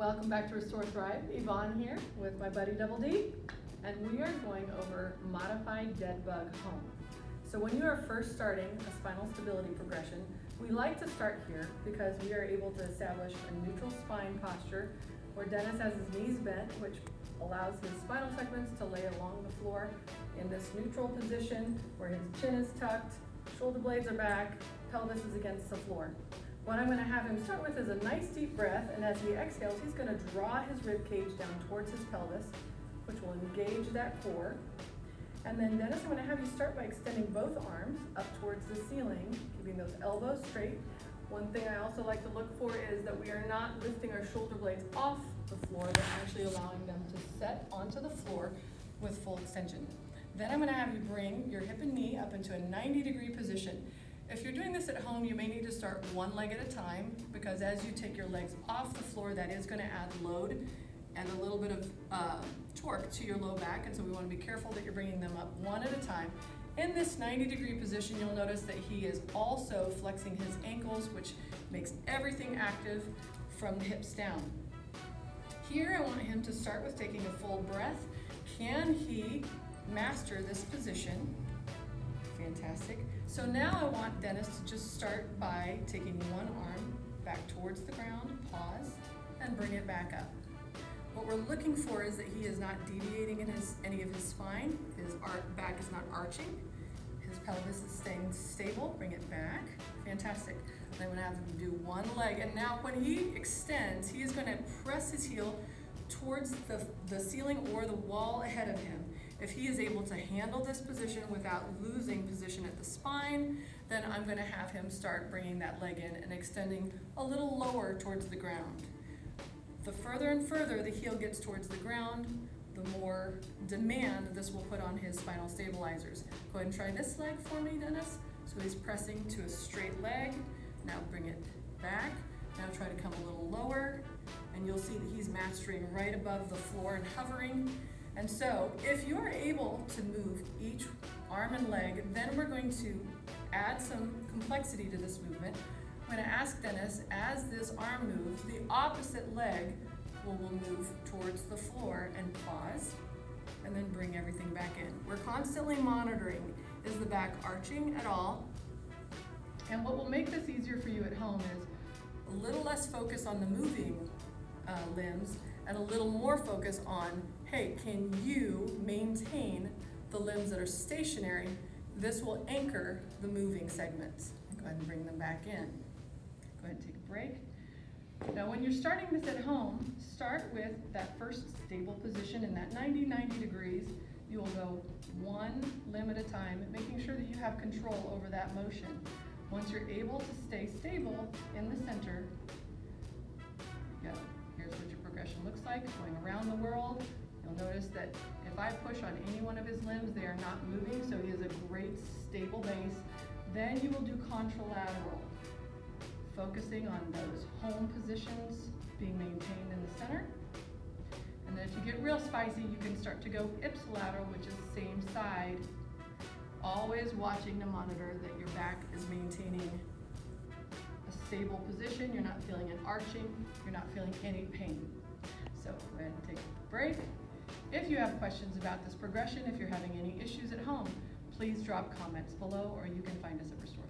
Welcome back to Restore Thrive. Yvonne here with my buddy Double D, and we are going over modified dead bug home. So when you are first starting a spinal stability progression, we like to start here because we are able to establish a neutral spine posture where Dennis has his knees bent, which allows his spinal segments to lay along the floor in this neutral position where his chin is tucked, shoulder blades are back, pelvis is against the floor. What I'm going to have him start with is a nice deep breath, and as he exhales, he's going to draw his rib cage down towards his pelvis, which will engage that core. And then Dennis, I'm going to have you start by extending both arms up towards the ceiling, keeping those elbows straight. One thing I also like to look for is that we are not lifting our shoulder blades off the floor, but actually allowing them to set onto the floor with full extension. Then I'm going to have you bring your hip and knee up into a 90-degree position. If you're doing this at home, you may need to start one leg at a time, because as you take your legs off the floor, that is going to add load and a little bit of torque to your low back, and so we want to be careful that you're bringing them up one at a time. In this 90-degree position, you'll notice that he is also flexing his ankles, which makes everything active from the hips down. Here, I want him to start with taking a full breath. Can he master this position? Fantastic. So now I want Dennis to just start by taking one arm back towards the ground, pause, and bring it back up. What we're looking for is that he is not deviating in any of his spine. His back is not arching. His pelvis is staying stable. Bring it back. Fantastic. Then I'm going to have him do one leg. And now when he extends, he is going to press his heel towards the ceiling or the wall ahead of him. If he is able to handle this position without losing position at the spine, then I'm going to have him start bringing that leg in and extending a little lower towards the ground. The further and further the heel gets towards the ground, the more demand this will put on his spinal stabilizers. Go ahead and try this leg for me, Dennis. So he's pressing to a straight leg. Now bring it back. Now try to come a little lower, and you'll see that he's mastering right above the floor and hovering. And so if you're able to move each arm and leg, then we're going to add some complexity to this movement. I'm going to ask Dennis, as this arm moves, the opposite leg will move towards the floor and pause, and then bring everything back in. We're constantly monitoring, is the back arching at all? And what will make this easier for you at home is a little less focus on the moving limbs and a little more focus on, hey, can you maintain the limbs that are stationary? This will anchor the moving segments. Go ahead and bring them back in. Go ahead and take a break. Now when you're starting this at home, start with that first stable position in that 90 degrees. You'll go one limb at a time, making sure that you have control over that motion. Once you're able to stay stable in the center, go. Here's what your progression looks like, going around the world. You'll notice that if I push on any one of his limbs, they are not moving, so he has a great stable base. Then you will do contralateral, focusing on those home positions being maintained in the center. And then if you get real spicy, you can start to go ipsilateral, which is the same side, always watching to monitor that your back is maintaining a stable position. You're not feeling an arching, you're not feeling any pain. So go ahead and take a break. If you have questions about this progression, if you're having any issues at home, please drop comments below, or you can find us at Restore.